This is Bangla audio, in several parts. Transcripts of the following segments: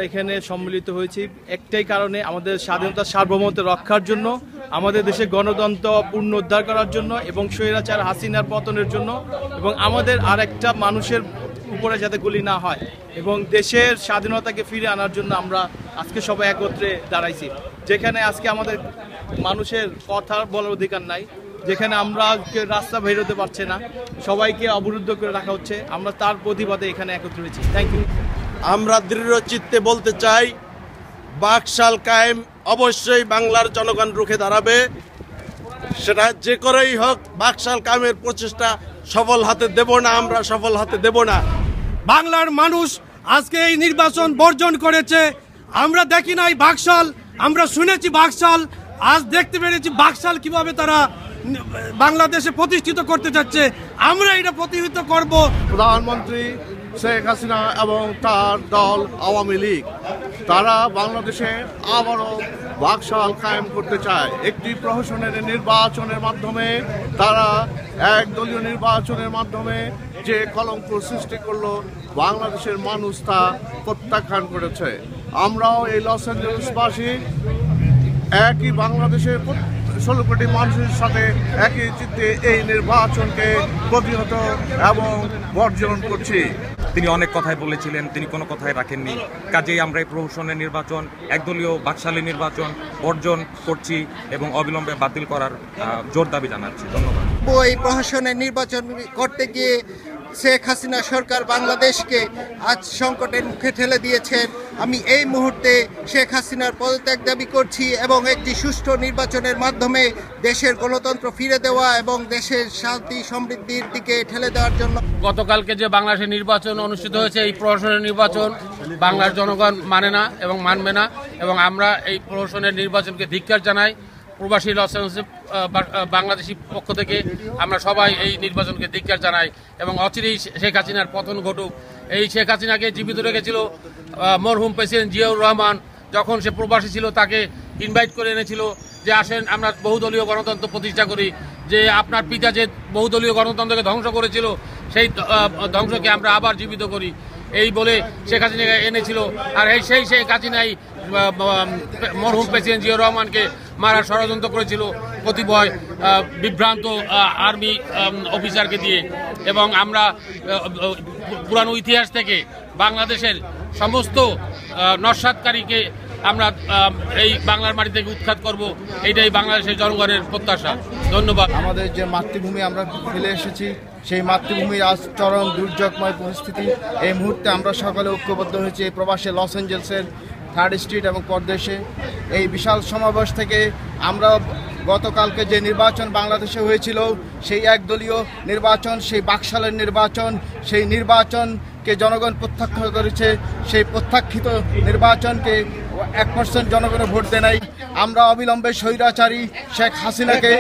এখানে সম্মিলিত হয়েছি একটাই কারণে, আমাদের স্বাধীনতা সার্বভৌমত্ব রক্ষার জন্য, আমাদের দেশে গণতন্ত্র পুনরুদ্ধার করার জন্য এবং স্বৈরাচার হাসিনার পতনের জন্য, এবং আমাদের আর একটা মানুষের উপরে যাতে গুলি না হয় এবং দেশের স্বাধীনতাকে ফিরে আনার জন্য আমরা আজকে সবাই একত্রে দাঁড়াইছি। যেখানে আজকে আমাদের মানুষের কথা বলার অধিকার নাই, যেখানে আমরা রাস্তা বের হতে পারছে না, সবাইকে অবরুদ্ধ করে রাখা হচ্ছে, আমরা তার প্রতিবাদে এখানে একত্র হয়েছি। Thank you. আমরা দৃঢ় চিত্তে বলতে চাই, বাকশাল কায়েম অবশ্যই বাংলার জনগণ রুখে দাঁড়াবে। সেটা যে করেই হোক, বাকশাল কায়েমের প্রচেষ্টা সফল হাতে দেব না, আমরা সফল হাতে দেব না। বাংলার মানুষ আজকে এই নির্বাচন বর্জন করেছে। আমরা দেখি নাই বাকশাল, আমরা শুনেছি বাকশাল, আজ দেখতে পেরেছি বাকশাল কিভাবে তারা বাংলাদেশে প্রতিষ্ঠিত করতে যাচ্ছে। আমরা এটা প্রতিহিত করব। প্রধানমন্ত্রী শেখ হাসিনা এবং তার দল আওয়ামী লীগ, তারা বাংলাদেশে আবারও বাকশাল কায়েম করতে চায়। একটি প্রহসনের নির্বাচনের মাধ্যমে, তারা একদলীয় নির্বাচনের মাধ্যমে যে কলঙ্ক সৃষ্টি করলো, বাংলাদেশের মানুষ তা প্রত্যাখ্যান করেছে। আমরাও এই লস অ্যাঞ্জেলেসবাসী একই বাংলাদেশের 16 কোটি মানুষের সাথে একই চিত্তে এই নির্বাচনকে প্রতিহত এবং বর্জন করছি। তিনি অনেক কথাই বলেছিলেন, তিনি কোনো কথাই রাখেননি। কাজেই আমরা এই প্রহসনের নির্বাচন, একদলীয় বাকশালী নির্বাচন বর্জন করছি এবং অবিলম্বে বাতিল করার জোর দাবি জানাচ্ছি। ধন্যবাদ। এই প্রহসনের নির্বাচন করতে গিয়ে শেখ হাসিনা সরকার বাংলাদেশকে আজ সংকটের মুখে ঠেলে দিয়েছেন। আমি এই মুহূর্তে শেখ হাসিনার পদত্যাগ দাবি করছি এবং একটি সুষ্ঠু নির্বাচনের মাধ্যমে দেশের গণতন্ত্র ফিরে দেওয়া এবং দেশের শান্তি সমৃদ্ধির দিকে ঠেলে দেওয়ার জন্য। গতকালকে যে বাংলাদেশের নির্বাচন অনুষ্ঠিত হয়েছে, এই প্রহসনের নির্বাচন বাংলার জনগণ মানে না এবং মানবে না, এবং আমরা এই প্রহসনের নির্বাচনকে ধিক্কার জানাই। প্রবাসী লস অ্যাঞ্জেলেস বাংলাদেশি পক্ষ থেকে আমরা সবাই এই নির্বাচনকে ধিক্কার জানাই এবং অচিরেই শেখ হাসিনার পতন ঘটুক। এই শেখ হাসিনাকে জীবিত রেখেছিল মরহুম প্রেসিডেন্ট জিয়াউর রহমান। যখন সে প্রবাসী ছিল, তাকে ইনভাইট করে এনেছিল যে আসেন আমরা বহুদলীয় গণতন্ত্র প্রতিষ্ঠা করি, যে আপনার পিতা যে বহুদলীয় গণতন্ত্রকে ধ্বংস করেছিল, সেই ধ্বংসকে আমরা আবার জীবিত করি, এই বলে শেখ হাসিনাকে এনেছিল। আর সেই শেখ হাসিনাই মরহুম প্রেসিডেন্ট জিয়াউর রহমানকে মারার ষড়যন্ত্র করেছিল কতিপয় বিভ্রান্ত আর্মি অফিসারকে দিয়ে। এবং আমরা পুরানো ইতিহাস থেকে বাংলাদেশের সমস্ত নস্যাৎকারীকে আমরা এই বাংলার মাটি থেকে উৎখাত করব, এইটাই বাংলাদেশের জনগণের প্রত্যাশা। ধন্যবাদ। আমাদের যে মাতৃভূমি আমরা ফেলে এসেছি, সেই মাতৃভূমির আজ চরম দুর্যোগময় পরিস্থিতি। এই মুহূর্তে আমরা সকলে ঐক্যবদ্ধ হয়েছি এই প্রবাসে লস অ্যাঞ্জেলেসের 3rd স্ট্রিট এবং পরদেশে। এই বিশাল সমাবেশ থেকে আমরা গতকালকে যে নির্বাচন বাংলাদেশে হয়েছিল, সেই একদলীয় নির্বাচন, সেই বাকশালের নির্বাচন, সেই নির্বাচনকে জনগণ প্রত্যাখ্যান করেছে। সেই প্রত্যাখ্যিত নির্বাচনকে 1% জনগণের ভোট দেয় নাই। আমরা অবিলম্বে স্বৈরাচারী শেখ হাসিনাকে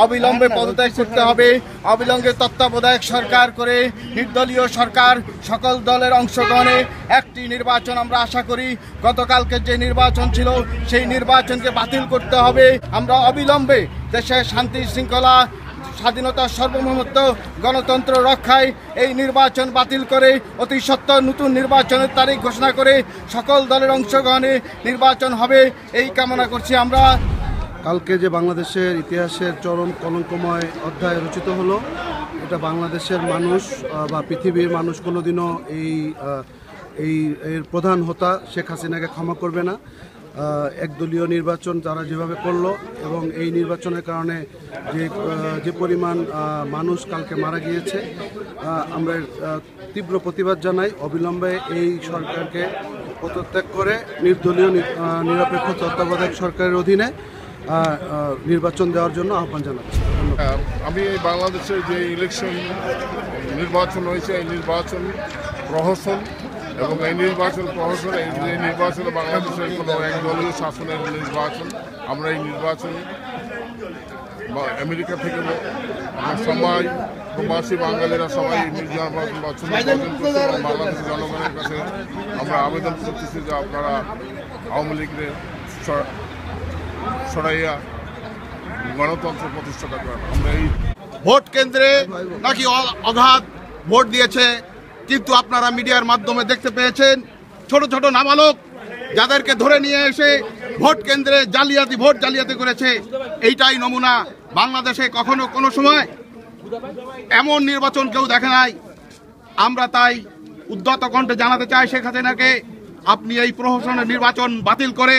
অবিলম্বে পদত্যাগ করতে হবে। অবিলম্বে তত্ত্বাবধায়ক সরকার করে নির্দলীয় সরকার, সকল দলের অংশগ্রহণে একটি নির্বাচন আমরা আশা করি। গতকালকে যে নির্বাচন ছিল, সেই নির্বাচনকে বাতিল করতে হবে। আমরা অবিলম্বে দেশের শান্তি শৃঙ্খলা, স্বাধীনতা সার্বভৌমত্ব, গণতন্ত্র রক্ষায় এই নির্বাচন বাতিল করে অতি সত্বর নতুন নির্বাচনের তারিখ ঘোষণা করে সকল দলের অংশগ্রহণে নির্বাচন হবে, এই কামনা করছি আমরা। কালকে যে বাংলাদেশের ইতিহাসের চরম কলঙ্কময় অধ্যায় রচিত হলো, এটা বাংলাদেশের মানুষ বা পৃথিবীর মানুষ কোনোদিনও এর প্রধান হোতা শেখ হাসিনাকে ক্ষমা করবে না। একদলীয় নির্বাচন তারা যেভাবে করলো এবং এই নির্বাচনের কারণে যে পরিমাণ মানুষ কালকে মারা গিয়েছে, আমরা তীব্র প্রতিবাদ জানাই। অবিলম্বে এই সরকারকে পদত্যাগ করে নির্দলীয় নিরপেক্ষ তত্ত্বাবধায়ক সরকারের অধীনে নির্বাচন দেওয়ার জন্য আহ্বান জানাচ্ছি। আমি এই বাংলাদেশের যে নির্বাচন হয়েছে, এই নির্বাচন প্রহসন এবং এই নির্বাচন প্রহসনে এই নির্বাচন বাংলাদেশের কোনো একদলীয় শাসনের নির্বাচন। আমরা এই নির্বাচন আমেরিকা থেকে সবাই প্রবাসী বাঙালিরা সবাই নির্বাচন বাংলাদেশের জনগণের কাছে আমরা আবেদন করতেছি যে আপনারা আওয়ামী লীগের সরাইয়া গণতন্ত্র প্রতিষ্ঠাতা করেন। আমরা এই ভোট কেন্দ্রে নাকি অগাধ ভোট দিয়েছে, কিন্তু আপনারা মিডিয়ার মাধ্যমে দেখতে পেয়েছেন ছোট ছোট নাবালক যাদেরকে ধরে নিয়ে এসে ভোট কেন্দ্রে ভোট জালিয়াতি করেছে। এইটাই নমুনা। বাংলাদেশে কখনো কোনো সময় এমন নির্বাচন কেউ দেখে নাই। আমরা তাই উদ্ধত কণ্ঠে জানাতে চাই শেখ হাসিনাকে, আপনি এই প্রহসনের নির্বাচন বাতিল করে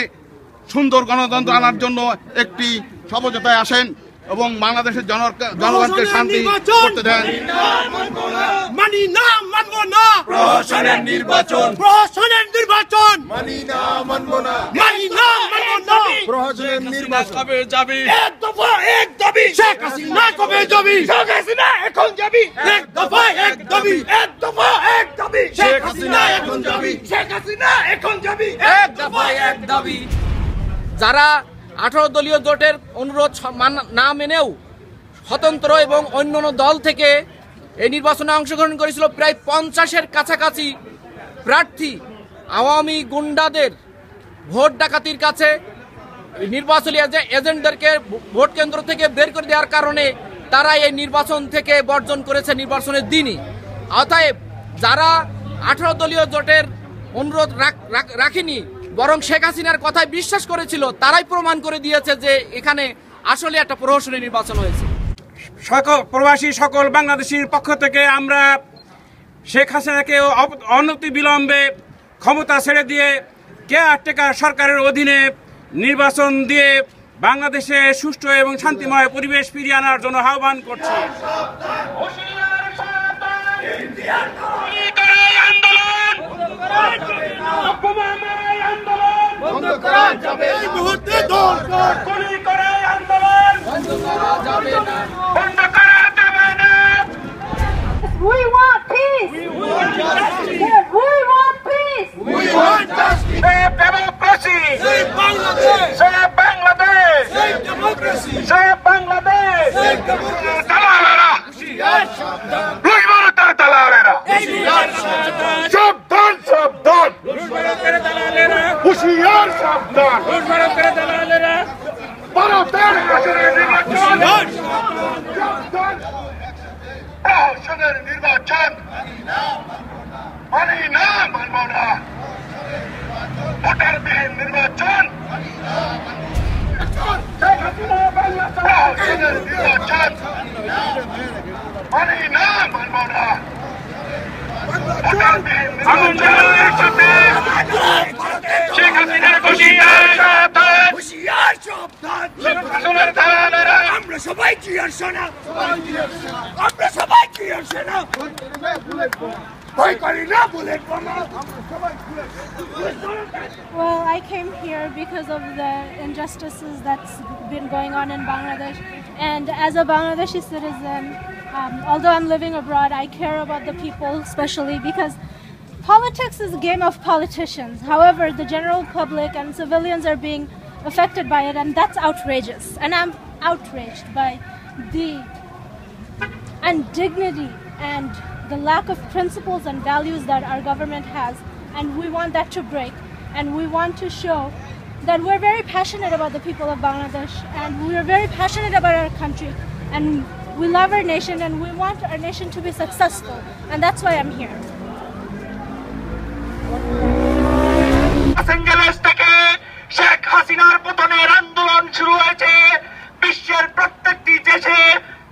সুন্দর গণতন্ত্র আনার জন্য একটি সমঝোতায় আসেন এবং বাংলাদেশের জনগণকে শান্তি করতে দেন। মানি না, মানবো না প্রহসনের নির্বাচন, প্রহসনের নির্বাচন, মানি না, মানবো না মানি না, মানবো না প্রহসনের নির্বাচন। কবে যাবি? এক দফা এক দাবি, শেখ হাসিনা কবে যাবি? শেখ হাসিনা এখন যাবি। এক দফা এক দাবি, এক দফা এক দাবি, শেখ হাসিনা এখন যাবি। শেখ হাসিনা এখন যাবি। এক দফা এক দাবি। যারা 18 দলীয় জোটের অনুরোধ না মেনেও স্বতন্ত্র এবং অন্যান্য দল থেকে এই নির্বাচনে অংশগ্রহণ করেছিল প্রায় 50-এর কাছাকাছি প্রার্থী আওয়ামী গুন্ডাদের ভোট ডাকাতির কাছে নির্বাচনী এজেন্টদেরকে ভোট কেন্দ্র থেকে বের করে দেওয়ার কারণে তারা এই নির্বাচন থেকে বর্জন করেছে নির্বাচনের দিনই। অতএব যারা 18 দলীয় জোটের অনুরোধ রাখেনি বরং শেখ হাসিনার কথায় বিশ্বাস করেছিল, তারাই প্রমাণ করে দিয়েছে যে এখানে আসলে একটা প্রহসনী নির্বাচন হয়েছে। প্রবাসী সকল বাংলাদেশির পক্ষ থেকে আমরা শেখ হাসিনাকে অনতিবিলম্বে ক্ষমতা ছেড়ে দিয়ে কেয়ারটেকার সরকারের অধীনে নির্বাচন দিয়ে বাংলাদেশে সুষ্ঠু এবং শান্তিময় পরিবেশ ফিরিয়ে আনার জন্য আহ্বান করছি। এই মুহূর্তে দরকার গুলি করে আন্দোলন বন্ধ করা যাবে না, বন্ধ করা যাবে না। We want peace. We want peace. We want justice. Save democracy. Save Bangladesh. Save Bangladesh. Save democracy. Save Bangladesh. Save democracy. Dalalera. Lushmanater dalalera. Sabdan sabdan. Lushmanater dalalera. Hushiyar sabdan. Lushmanater dalalera. Barater haşerin nirbacon. Sabdan. প্রহসনের নির্বাচন মানি না, মানবো না। ভোটারবিহীন নির্বাচন, প্রহসনের নির্বাচন মানি না, মানবো না। ভোটারবিহীন নির্বাচন শেখ হাসিনার হুঁশিয়ার সাবধান, হুঁশিয়ার সাবধান। আমরা সবাই জিয়ার সেনা, আমরা সবাই জিয়ার সেনা। Well, I came here because of the injustices that's been going on in Bangladesh, and as a Bangladeshi citizen, although I'm living abroad, I care about the people, especially because politics is a game of politicians. However, the general public and civilians are being affected by it, and that's outrageous. And I'm outraged by the indignity and the lack of principles and values that our government has, and we want that to break. And we want to show that we're very passionate about the people of Bangladesh, and we're very passionate about our country, and we love our nation, and we want our nation to be successful, and that's why I'm here. Los Angeles থেকে শেখ হাসিনার পতনের আন্দোলন শুরু হয়েছে বিশ্বের প্রত্যেকটি দেশে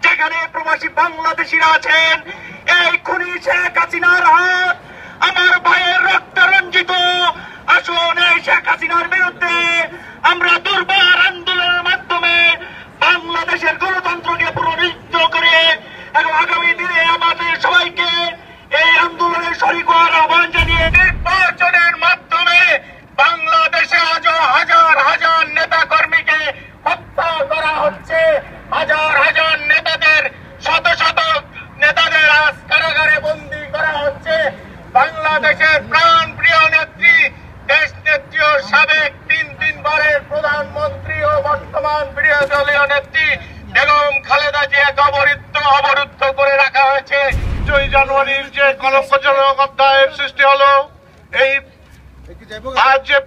যেখানে প্রবাসী বাংলাদেশিরা আছেন। এই খুনি শেখ হাসিনার হাত আমার ভাইয়ের রক্ত রঞ্জিত। আসুন এই শেখ হাসিনার বিরুদ্ধে আমরা দুর্বার আন্দোলনের মাধ্যমে বাংলাদেশের গণতন্ত্রকে পুনরুজ্জীবিত করে এবং আগামী দিনে আমাদের সবাইকে এই আন্দোলনের শরীক হওয়ার আহ্বান জানিয়ে নির্বাচনের মাধ্যমে বাংলাদেশে আজও হাজার হাজার নেতা কর্মীকে হত্যা করা হচ্ছে। হাজার হাজার নেতাদের, শত শত নেতাদের আজ কারাগারে বন্দী করা হচ্ছে। বাংলাদেশের প্রাণ প্রিয় নেত্রী, দেশ নেত্রী ও সাবেক তিনবারের প্রধানমন্ত্রী ও বর্তমান প্রিয় দলীয় নেত্রী বেগম খালেদা জিয়াকে অবরুদ্ধ করে রাখা হয়েছে। 2 জানুয়ারির যে কলঙ্কজনক অধ্যায়ের সৃষ্টি হলো, এই আজ যে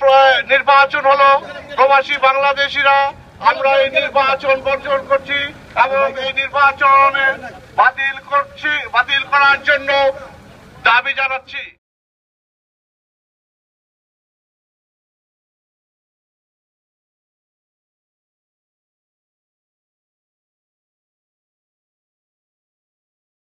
নির্বাচন হলো, প্রবাসী বাংলাদেশিরা আমরা এই নির্বাচন বর্জন করছি এবং এই নির্বাচনে বাতিল করার জন্য দাবি জানাচ্ছি।